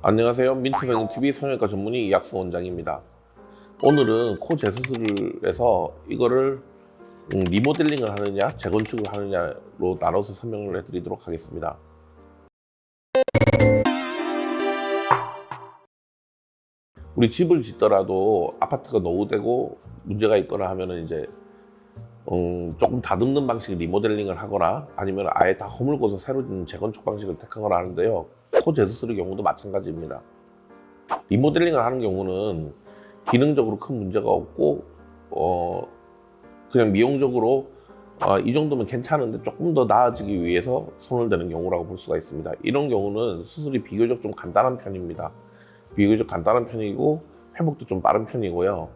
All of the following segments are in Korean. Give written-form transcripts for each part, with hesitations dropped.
안녕하세요. 민트성형TV 성형외과 전문의 이학수 원장입니다. 오늘은 코 재수술에서 이거를 리모델링을 하느냐 재건축을 하느냐로 나눠서 설명을 해드리도록 하겠습니다. 우리 집을 짓더라도 아파트가 노후되고 문제가 있거나 하면은 이제 조금 다듬는 방식 리모델링을 하거나 아니면 아예 다 허물고서 새로 짓는 재건축 방식을 택하거나 하는데요. 코 재수술의 경우도 마찬가지입니다. 리모델링을 하는 경우는 기능적으로 큰 문제가 없고 그냥 미용적으로 이 정도면 괜찮은데 조금 더 나아지기 위해서 손을 대는 경우라고 볼 수가 있습니다. 이런 경우는 수술이 비교적 좀 간단한 편입니다. 비교적 간단한 편이고 회복도 좀 빠른 편이고요.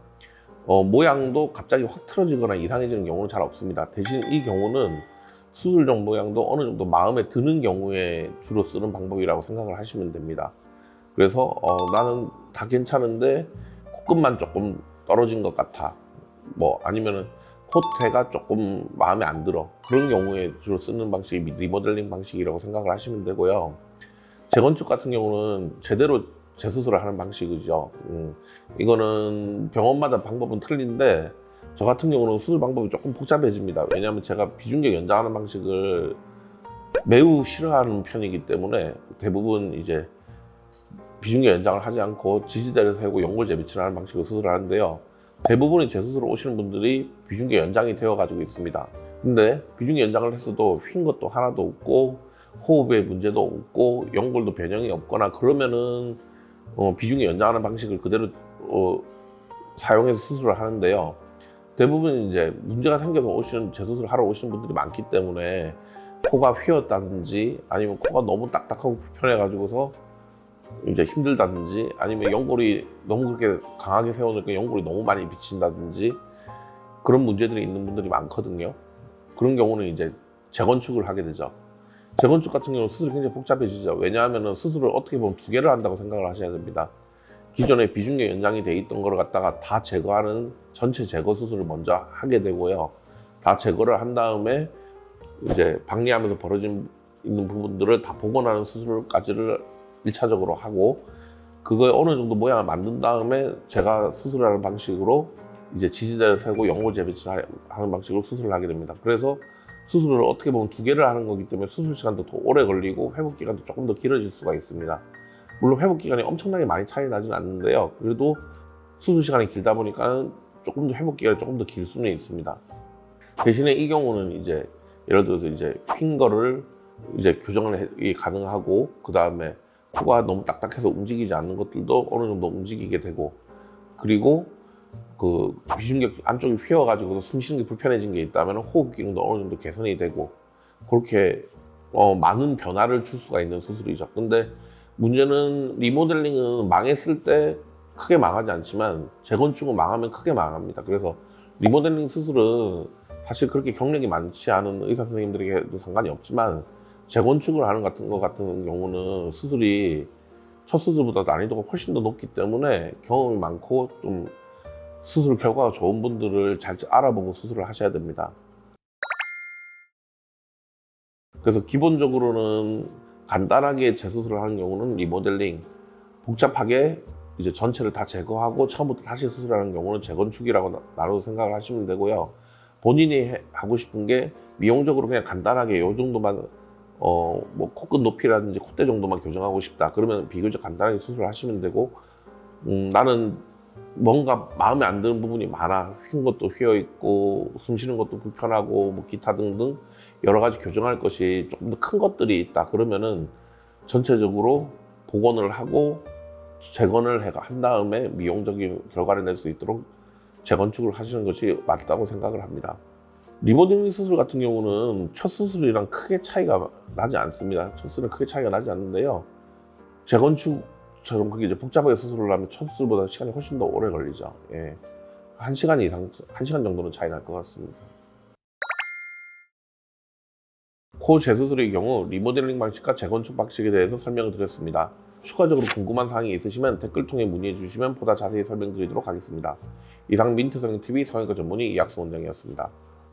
모양도 갑자기 확 틀어지거나 이상해지는 경우는 잘 없습니다. 대신 이 경우는 수술적 모양도 어느 정도 마음에 드는 경우에 주로 쓰는 방법이라고 생각을 하시면 됩니다. 그래서 나는 다 괜찮은데 코끝만 조금 떨어진 것 같아, 뭐 아니면은 콧대가 조금 마음에 안 들어, 그런 경우에 주로 쓰는 방식이 리모델링 방식이라고 생각을 하시면 되고요. 재건축 같은 경우는 제대로 재수술을 하는 방식이죠. 이거는 병원마다 방법은 틀린데 저 같은 경우는 수술 방법이 조금 복잡해집니다. 왜냐하면 제가 비중격 연장하는 방식을 매우 싫어하는 편이기 때문에 대부분 이제 비중격 연장을 하지 않고 지지대를 세우고 연골 재배치를 하는 방식으로 수술을 하는데요. 대부분의 재수술을 오시는 분들이 비중격 연장이 되어 가지고 있습니다. 근데 비중격 연장을 했어도 휜 것도 하나도 없고 호흡에 문제도 없고 연골도 변형이 없거나 그러면은 비중격 연장하는 방식을 그대로 사용해서 수술을 하는데요. 대부분 이제 문제가 생겨서 재수술을 하러 오시는 분들이 많기 때문에 코가 휘었다든지 아니면 코가 너무 딱딱하고 불편해 가지고서 이제 힘들다든지 아니면 연골이 너무 그렇게 강하게 세워놓으니까 연골이 너무 많이 비친다든지 그런 문제들이 있는 분들이 많거든요. 그런 경우는 이제 재건축을 하게 되죠. 재건축 같은 경우는 수술이 굉장히 복잡해지죠. 왜냐하면 수술을 어떻게 보면 두 개를 한다고 생각을 하셔야 됩니다. 기존에 비중격 연장이 돼 있던 거를 갖다가 다 제거하는 전체 제거 수술을 먼저 하게 되고요. 다 제거를 한 다음에 이제 박리하면서 벌어진 있는 부분들을 다 복원하는 수술까지를 1차적으로 하고 그거에 어느 정도 모양을 만든 다음에 제가 수술하는 방식으로 이제 지지대를 세고 연골 재배치를 하는 방식으로 수술을 하게 됩니다. 그래서 수술을 어떻게 보면 두 개를 하는 거기 때문에 수술 시간도 더 오래 걸리고 회복 기간도 조금 더 길어질 수가 있습니다. 물론 회복 기간이 엄청나게 많이 차이 나지는 않는데요. 그래도 수술 시간이 길다 보니까 조금 더 회복 기간이 조금 더 길 수는 있습니다. 대신에 이 경우는 이제 예를 들어서 이제 휜 거를 이제 교정을 가능하고 그 다음에 코가 너무 딱딱해서 움직이지 않는 것들도 어느 정도 움직이게 되고 그리고 그 비중격 안쪽이 휘어가지고 숨 쉬는 게 불편해진 게 있다면 호흡 기능도 어느 정도 개선이 되고 그렇게 많은 변화를 줄 수가 있는 수술이죠. 근데 문제는 리모델링은 망했을 때 크게 망하지 않지만 재건축은 망하면 크게 망합니다. 그래서 리모델링 수술은 사실 그렇게 경력이 많지 않은 의사 선생님들에게도 상관이 없지만 재건축을 하는 것 같은 경우는 수술이 첫 수술보다 난이도가 훨씬 더 높기 때문에 경험이 많고 좀 수술 결과가 좋은 분들을 잘 알아보고 수술을 하셔야 됩니다. 그래서 기본적으로는 간단하게 재수술을 하는 경우는 리모델링, 복잡하게 이제 전체를 다 제거하고 처음부터 다시 수술하는 경우는 재건축이라고 나눠 생각을 하시면 되고요. 본인이 하고 싶은 게 미용적으로 그냥 간단하게 요 정도만 뭐 코끝 높이라든지 콧대 정도만 교정하고 싶다. 그러면 비교적 간단하게 수술을 하시면 되고 나는 뭔가 마음에 안 드는 부분이 많아. 휜 것도 휘어 있고 숨 쉬는 것도 불편하고 뭐 기타 등등 여러 가지 교정할 것이 조금 더 큰 것들이 있다. 그러면은 전체적으로 복원을 하고 재건을 한 다음에 미용적인 결과를 낼 수 있도록 재건축을 하시는 것이 맞다고 생각을 합니다. 리모델링 수술 같은 경우는 첫 수술이랑 크게 차이가 나지 않습니다. 첫 수술은 크게 차이가 나지 않는데요. 재건축처럼 그게 이제 복잡하게 수술을 하면 첫 수술보다 시간이 훨씬 더 오래 걸리죠. 예. 1시간 이상, 1시간 정도는 차이 날 것 같습니다. 코 재수술의 경우 리모델링 방식과 재건축 방식에 대해서 설명을 드렸습니다. 추가적으로 궁금한 사항이 있으시면 댓글 통해 문의해 주시면 보다 자세히 설명드리도록 하겠습니다. 이상 민트성형TV 성형외과 전문의 이학수 원장이었습니다.